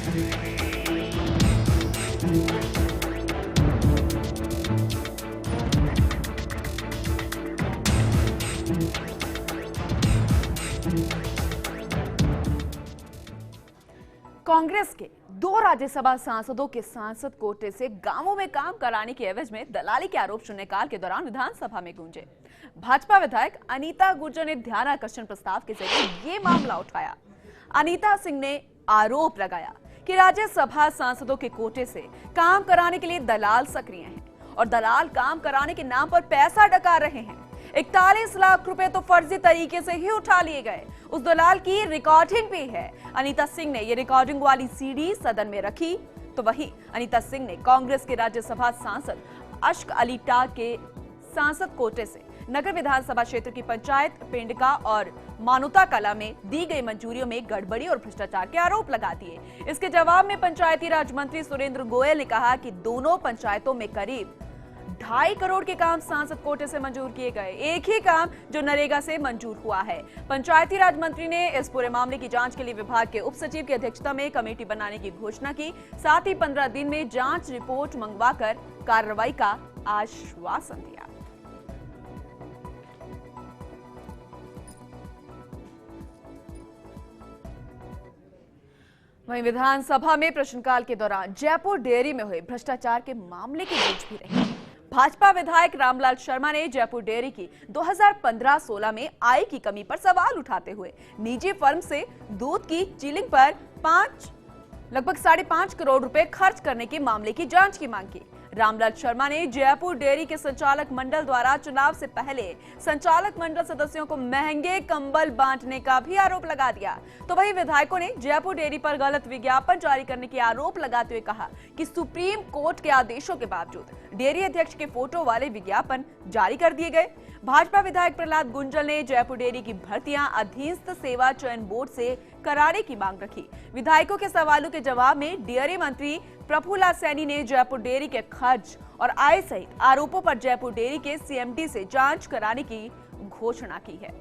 कांग्रेस के 2 राज्यसभा सांसदों के सांसद कोटे से गांवों में काम कराने के एवज में दलाली के आरोप शून्यकाल के दौरान विधानसभा में गूंजे। भाजपा विधायक अनीता गुर्जर ने ध्यानाकर्षण प्रस्ताव के जरिए ये मामला उठाया। अनीता सिंह ने आरोप लगाया कि राज्यसभा सांसदों के कोटे से काम कराने के लिए दलाल सक्रिय हैं और दलाल काम कराने के नाम पर पैसा डकार रहे हैं। 41 लाख रुपए तो फर्जी तरीके से ही उठा लिए गए। उस दलाल की रिकॉर्डिंग भी है। अनीता सिंह ने ये रिकॉर्डिंग वाली सीडी सदन में रखी तो वहीं अनीता सिंह ने कांग्रेस के राज्यसभा सांसद अश्क अली टाग के सांसद कोटे से नगर विधानसभा क्षेत्र की पंचायत पिंडका और मानुता कला में दी गई मंजूरियों में गड़बड़ी और भ्रष्टाचार के आरोप लगा दिए। इसके जवाब में पंचायती राज मंत्री सुरेंद्र गोयल ने कहा कि दोनों पंचायतों में करीब 2.5 करोड़ के काम सांसद कोटे से मंजूर किए गए। एक ही काम जो नरेगा से मंजूर हुआ है। पंचायती राज मंत्री ने इस पूरे मामले की जांच के लिए विभाग के उप सचिव की अध्यक्षता में कमेटी बनाने की घोषणा की। साथ ही 15 दिन में जांच रिपोर्ट मंगवाकर कार्रवाई का आश्वासन दिया। वहीं विधानसभा में प्रश्नकाल के दौरान जयपुर डेयरी में हुए भ्रष्टाचार के मामले की गूंज भी रही। भाजपा विधायक रामलाल शर्मा ने जयपुर डेयरी की 2015-16 में आय की कमी पर सवाल उठाते हुए निजी फर्म से दूध की चिलिंग पर लगभग 5.5 करोड़ रुपए खर्च करने के मामले की जांच की मांग की। रामलाल शर्मा ने जयपुर डेयरी के संचालक मंडल द्वारा चुनाव से पहले संचालक मंडल सदस्यों को महंगे कंबल बांटने का भी आरोप लगा दिया। तो वहीं विधायकों ने जयपुर डेयरी पर गलत विज्ञापन जारी करने के आरोप लगाते हुए कहा कि सुप्रीम कोर्ट के आदेशों के बावजूद डेयरी अध्यक्ष के फोटो वाले विज्ञापन जारी कर दिए गए। भाजपा विधायक प्रहलाद गुंजल ने जयपुर डेयरी की भर्तियां अधीनस्थ सेवा चयन बोर्ड से कराने की मांग रखी। विधायकों के सवालों के जवाब में डेयरी मंत्री प्रफुल्ल सैनी ने जयपुर डेयरी के खर्च और आय सहित आरोपों पर जयपुर डेयरी के सीएमडी से जांच कराने की घोषणा की है।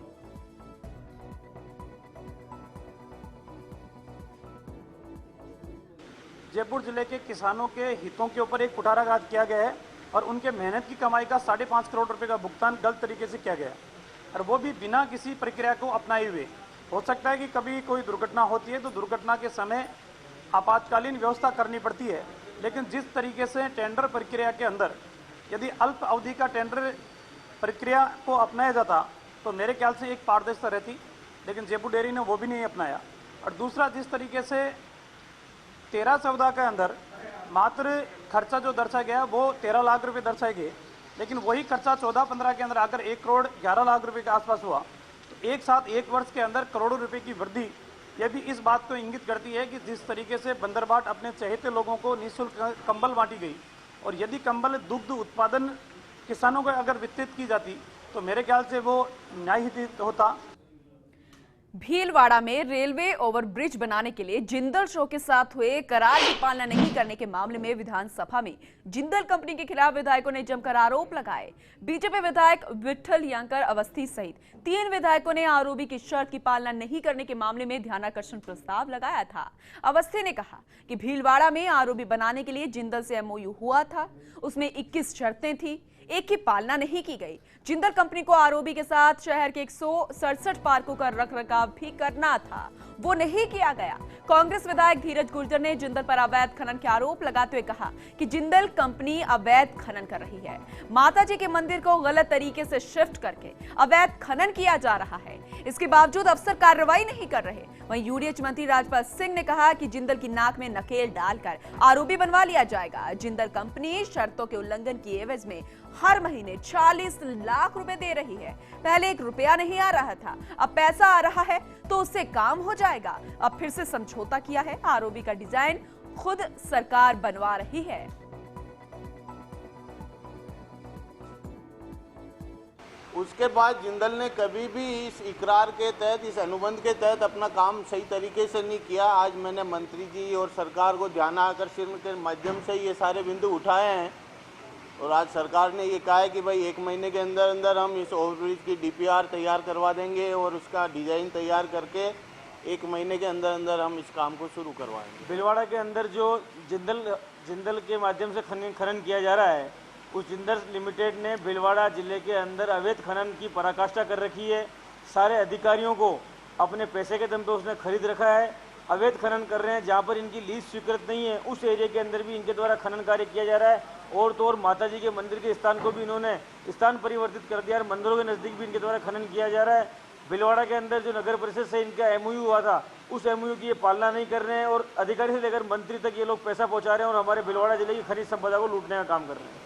जयपुर जिले के किसानों के हितों के ऊपर एक कुठाराघात किया गया है और उनके मेहनत की कमाई का 5.5 करोड़ रुपए का भुगतान गलत तरीके से किया गया और वो भी बिना किसी प्रक्रिया को अपनाए हुए। हो सकता है कि कभी कोई दुर्घटना होती है तो दुर्घटना के समय आपातकालीन व्यवस्था करनी पड़ती है, लेकिन जिस तरीके से टेंडर प्रक्रिया के अंदर यदि अल्प अवधि का टेंडर प्रक्रिया को अपनाया जाता तो मेरे ख्याल से एक पारदर्शिता रहती, लेकिन जयपुर डेयरी ने वो भी नहीं अपनाया। और दूसरा, जिस तरीके से 13-14 के अंदर मात्र खर्चा जो दर्शाया गया वो 13 लाख रुपए दर्शाए गए, लेकिन वही खर्चा 14-15 के अंदर अगर 1 करोड़ 11 लाख रुपए के आसपास हुआ तो एक साथ 1 वर्ष के अंदर करोड़ों रुपए की वृद्धि, यह भी इस बात को इंगित करती है कि जिस तरीके से बंदरबाट अपने चहेते लोगों को निःशुल्क कंबल बांटी गई और यदि कंबल दुग्ध उत्पादन किसानों को अगर वितरित की जाती तो मेरे ख्याल से वो न्यायहित होता। भीलवाड़ा में रेलवे ओवरब्रिज बनाने के लिए जिंदल शो के साथ हुए करार की पालना नहीं करने के मामले में विधानसभा में जिंदल कंपनी के खिलाफ विधायकों ने जमकर आरोप लगाए। बीजेपी विधायक विठल यंकर अवस्थी सहित 3 विधायकों ने आरओबी की शर्त की पालना नहीं करने के मामले में ध्यानाकर्षण प्रस्ताव लगाया था। अवस्थी ने कहा कि भीलवाड़ा में आरओबी बनाने के लिए जिंदल से एमओयू हुआ था, उसमें 21 शर्तें थी, एक की पालना नहीं की गई। जिंदल कंपनी को आरओबी के साथ शहर के 167 पार्कों का रखरखाव भी करना था, वो नहीं किया गया। कांग्रेस विधायक धीरज गुर्जर ने जिंदल पर अवैध खनन के आरोप लगाते हुए कहा कि जिंदल कंपनी अवैध खनन कर रही है। माताजी के मंदिर को गलत तरीके से शिफ्ट करके अवैध खनन किया जा रहा है, इसके बावजूद अफसर कार्रवाई नहीं कर रहे। वहीं यूडीएच मंत्री राजपाल सिंह ने कहा कि जिंदल की नाक में नकेल डालकर आरओबी बनवा लिया जाएगा। जिंदल कंपनी शर्तों के उल्लंघन की एवज में हर महीने 40 लाख रुपए दे रही है। पहले 1 रुपया नहीं आ रहा था, अब पैसा आ रहा है तो उससे काम हो जाएगा। अब फिर से समझौता किया है, आरओबी का डिजाइन खुद सरकार बनवा रही है। उसके बाद जिंदल ने कभी भी इस इकरार के तहत, इस अनुबंध के तहत अपना काम सही तरीके से नहीं किया। आज मैंने मंत्री जी और सरकार को ध्यानाकर्षण के माध्यम से ये सारे बिंदु उठाए हैं और आज सरकार ने ये कहा है कि भाई 1 महीने के अंदर अंदर हम इस ओवरब्रिज की डीपीआर तैयार करवा देंगे और उसका डिज़ाइन तैयार करके 1 महीने के अंदर अंदर हम इस काम को शुरू करवाएंगे। भीलवाड़ा के अंदर जो जिंदल के माध्यम से खनन किया जा रहा है, उस जिंदल लिमिटेड ने भीलवाड़ा जिले के अंदर अवैध खनन की पराकाष्ठा कर रखी है। सारे अधिकारियों को अपने पैसे के दम पे उसने खरीद रखा है। अवैध खनन कर रहे हैं, जहाँ पर इनकी लीज स्वीकृत नहीं है उस एरिया के अंदर भी इनके द्वारा खनन कार्य किया जा रहा है। और तो और माता जी के मंदिर के स्थान को भी इन्होंने स्थान परिवर्तित कर दिया और मंदिरों के नज़दीक भी इनके द्वारा खनन किया जा रहा है। भीलवाड़ा के अंदर जो नगर परिषद से इनका एमओयू हुआ था, उस एमओयू की ये पालना नहीं कर रहे हैं और अधिकारी से लेकर मंत्री तक ये लोग पैसा पहुंचा रहे हैं और हमारे भीलवाड़ा जिले की खनिज संपदा को लूटने का काम कर रहे हैं।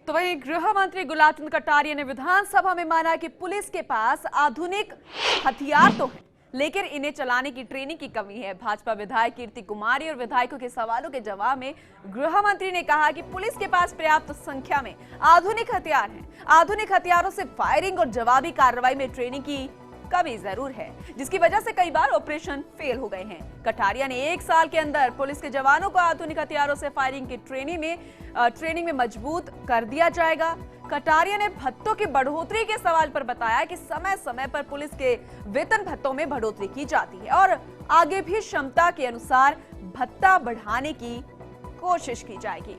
तो वहीं गृह मंत्री गुलाबचंद कटारिया ने विधानसभा में माना कि पुलिस के पास आधुनिक हथियार तो हैं, लेकिन इन्हें चलाने की ट्रेनिंग की कमी है। भाजपा विधायक कीर्ति कुमारी और विधायकों के सवालों के जवाब में गृह मंत्री ने कहा कि पुलिस के पास पर्याप्त संख्या में आधुनिक हथियार हैं। आधुनिक हथियारों से फायरिंग और जवाबी कार्रवाई में ट्रेनिंग की कमी जरूर है, जिसकी वजह से कई बार ऑपरेशन फेल हो गए हैं। कटारिया ने 1 साल के अंदर पुलिस के जवानों को आधुनिक हथियारों से फायरिंग की ट्रेनिंग में मजबूत कर दिया जाएगा। कटारिया ने भत्तों की बढ़ोतरी के सवाल पर बताया कि समय समय पर पुलिस के वेतन भत्तों में बढ़ोतरी की जाती है और आगे भी क्षमता के अनुसार भत्ता बढ़ाने की कोशिश की जाएगी।